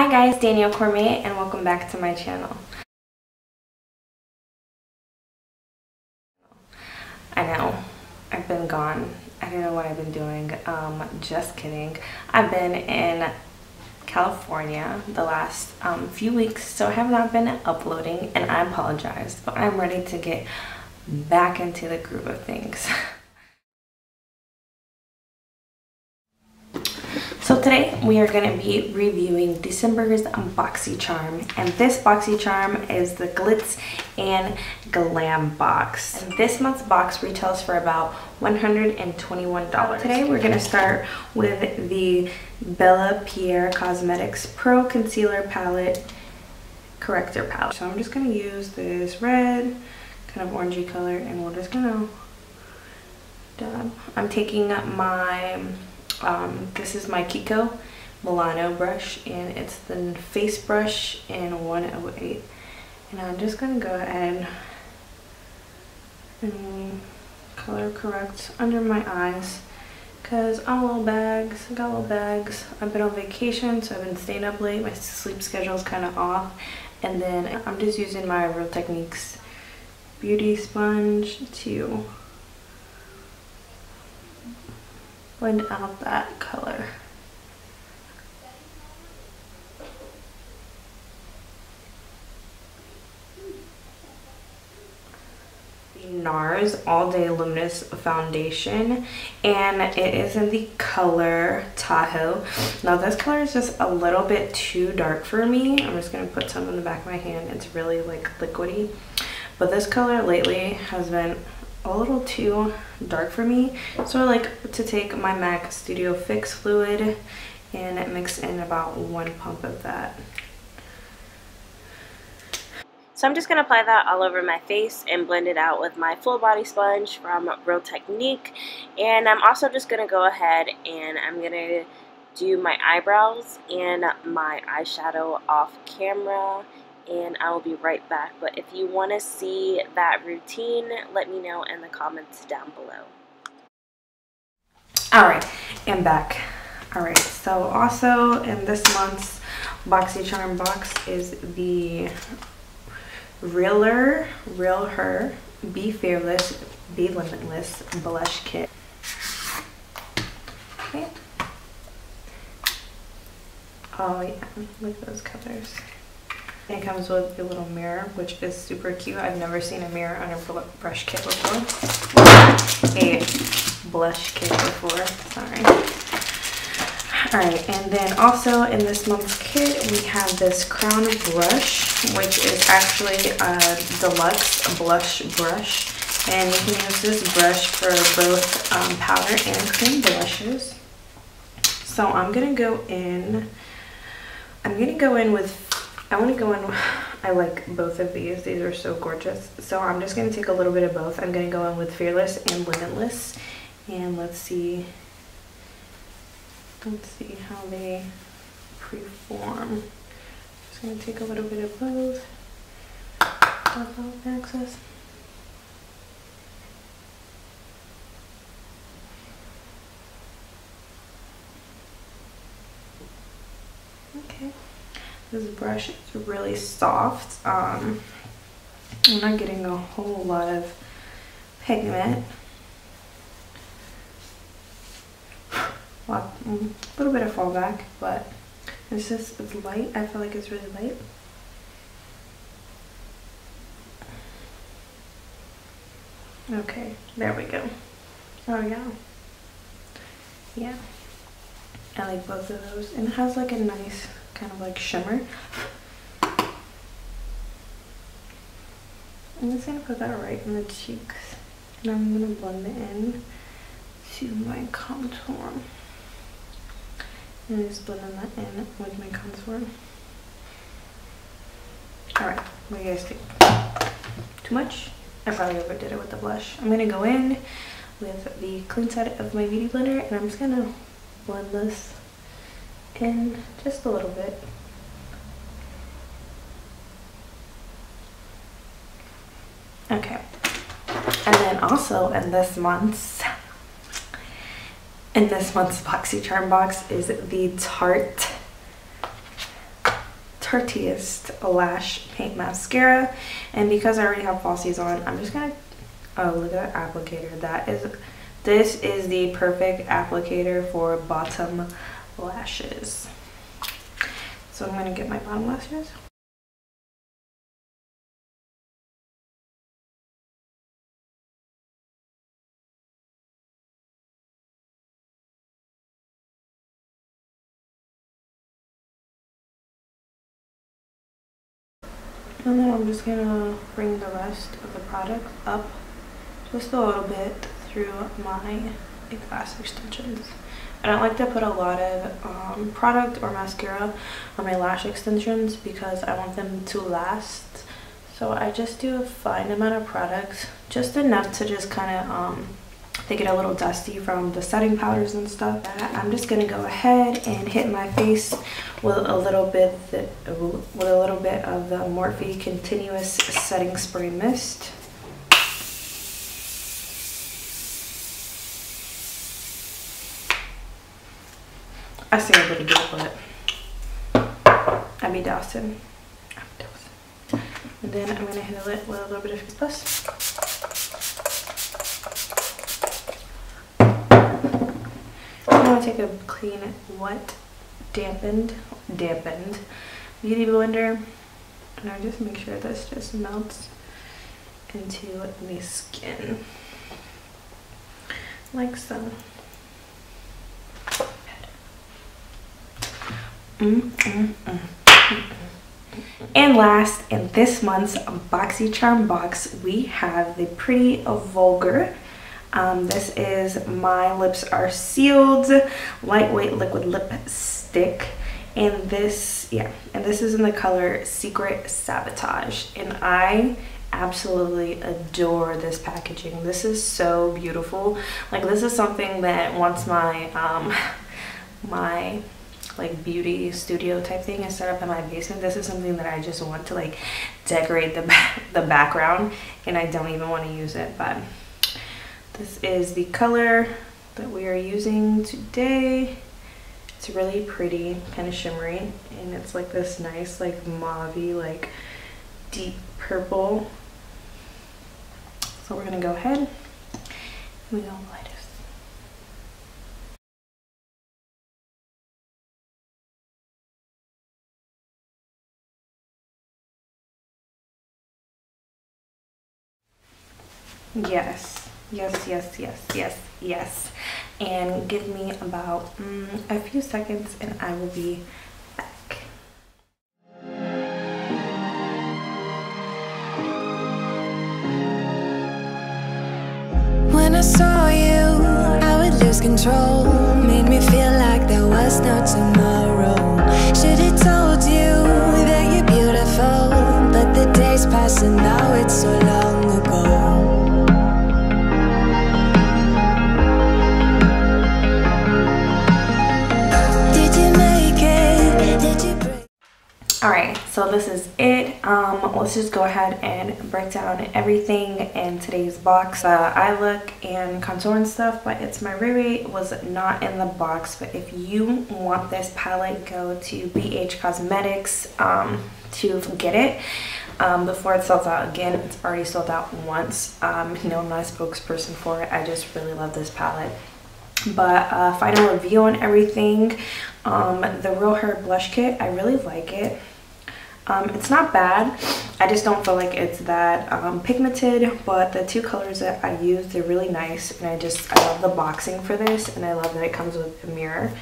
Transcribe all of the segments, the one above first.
Hi guys, Danielle Cormier and welcome back to my channel. I know, I've been gone. I don't know what I've been doing. Just kidding. I've been in California the last few weeks, so I have not been uploading and I apologize, but I'm ready to get back into the groove of things. So today we are going to be reviewing December's Boxycharm, and this Boxycharm is the Glitz and Glam box. And this month's box retails for about $121. Today we're going to start with the Bellapierre Cosmetics Pro Concealer Palette Corrector Palette. So I'm just going to use this red, kind of orangey color, and we're just going to dab. I'm taking my this is my Kiko Milano brush, and it's the face brush in 108, and I'm just gonna go ahead and color correct under my eyes because I'm little bags. I got little bags. I've been on vacation, so I've been staying up late. My sleep schedule is kind of off, and then I'm just using my Real Techniques beauty sponge to blend out that color. The NARS All Day Luminous Foundation, and it is in the color Tahoe. Now this color is just a little bit too dark for me. I'm just gonna put some in the back of my hand. It's really like liquidy, but this color lately has been a little too dark for me, so I like to take my MAC Studio Fix fluid and mix in about 1 pump of that. So I'm just going to apply that all over my face and blend it out with my full body sponge from Real Technique. And I'm also just going to go ahead and I'm going to do my eyebrows and my eyeshadow off camera, and I will be right back. But if you want to see that routine, let me know in the comments down below. Alright, I'm back. Alright, so also in this month's Boxycharm box is the Realher Be Fearless, Be Limitless Blush Kit. Okay. Oh yeah, look at those colors. It comes with a little mirror, which is super cute. I've never seen a mirror on a brush kit before. A blush kit before, sorry. Alright, and then also in this month's kit, we have this crown brush, which is actually a deluxe blush brush. And you can use this brush for both powder and cream blushes. So I'm going to go in with, I like both of these. These are so gorgeous. So I'm just going to take a little bit of both. I'm going to go in with Fearless and Limitless. And let's see how they preform. Just going to take a little bit of both. Access. Okay. This brush is really soft. I'm not getting a whole lot of pigment. A little bit of fallback, but it's light. I feel like it's really light. Okay, there we go. Oh yeah. Yeah. I like both of those. And it has like a nice kind of like shimmer. I'm just gonna put that right in the cheeks, and I'm gonna blend it in to my contour, and just blending that in with my contour. Alright, what do you guys think? Too much? I probably overdid it with the blush. I'm gonna go in with the clean side of my beauty blender, and I'm just gonna blend this in just a little bit. Okay, and then also in this month's Boxycharm box is the Tarte Tarteist Lash Paint Mascara. And because I already have falsies on, I'm just gonna, oh, look at that applicator. This is the perfect applicator for bottom lashes. So I'm gonna get my bottom lashes. And then I'm just gonna bring the rest of the product up just a little bit through my lash extensions. I don't like to put a lot of product or mascara on my lash extensions because I want them to last. So I just do a fine amount of product, just enough to just kind of they get a little dusty from the setting powders and stuff. I'm just gonna go ahead and hit my face with a little bit of the Morphe Continuous Setting Spray Mist. I say a little bit, but I be dousing. And then I'm gonna hit it with a little bit of Face Plus. I'm gonna take a clean, wet, dampened beauty blender, and I just make sure this just melts into the skin, like so. And last, in this month's BoxyCharm box, we have the Pretty Vulgar. This is My Lips Are Sealed lightweight liquid lipstick, and this is in the color Secret Sabotage, and I absolutely adore this packaging. This is so beautiful. Like, this is something that once my my like beauty studio type thing is set up in my basement, this is something that I just want to like decorate the background, and I don't even want to use it. But this is the color that we are using today. It's really pretty, kind of shimmery, and it's like this nice like mauve-y, like deep purple. So we're gonna go ahead and we're gonna light it. Yes, yes, yes, yes, yes, yes. And give me about a few seconds and I will be back. When I saw you, I would lose control. Made me feel like there was no tomorrow. Should've told you that you're beautiful, but the days pass and now it's so long ago. Alright, so this is it. Let's just go ahead and break down everything in today's box. Eye look and contour and stuff by ItsMyRayeRaye was not in the box, but if you want this palette, go to BHcosmetics to get it before it sells out again. It's already sold out once. No, I'm not a spokesperson for it. I just really love this palette. But final review on everything. The Realher Blush Kit, I really like it. It's not bad. I just don't feel like it's that pigmented, but the two colors that I used, they're really nice, and I love the boxing for this, and I love that it comes with a mirror.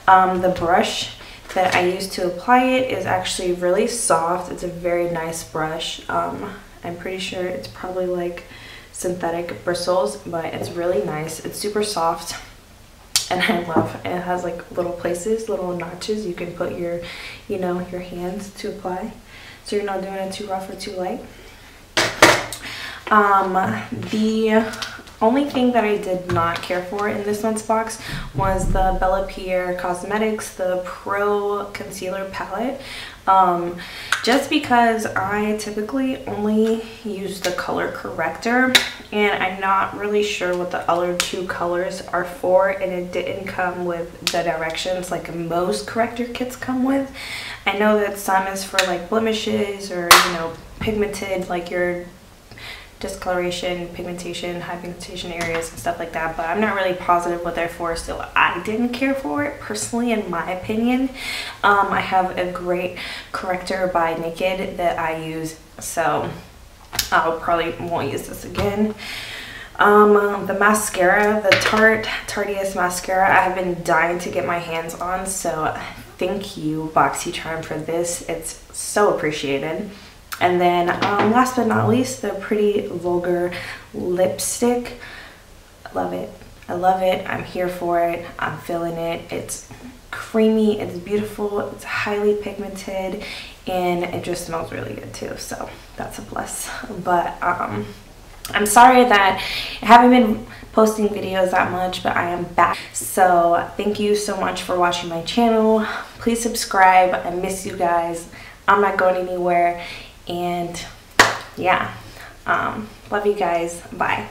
The brush that I use to apply it is actually really soft. It's a very nice brush. I'm pretty sure it's probably like synthetic bristles, but it's really nice. It's super soft. And I love it. It has like little places, little notches you can put your, your hands to apply, so you're not doing it too rough or too light. The Only thing that I did not care for in this month's box was the Bellapierre Cosmetics, the Pro Concealer Palette. Just because I typically only use the color corrector, and I'm not really sure what the other two colors are for, and it didn't come with the directions like most corrector kits come with. I know that some is for like blemishes or, you know, pigmented, like your discoloration, pigmentation, high pigmentation areas and stuff like that, but I'm not really positive what they're for, so I didn't care for it personally, in my opinion. I have a great corrector by Naked that I use, so I probably won't use this again. The mascara, the Tarteist mascara, I have been dying to get my hands on, so thank you Boxycharm for this. It's so appreciated. And then last but not least, the Pretty Vulgar lipstick. I love it. I love it. I'm here for it. I'm feeling it. It's creamy, it's beautiful, it's highly pigmented, and it just smells really good too, so that's a plus. But I'm sorry that I haven't been posting videos that much, but I am back. So thank you so much for watching my channel. Please subscribe. I miss you guys. I'm not going anywhere. And yeah, love you guys. Bye.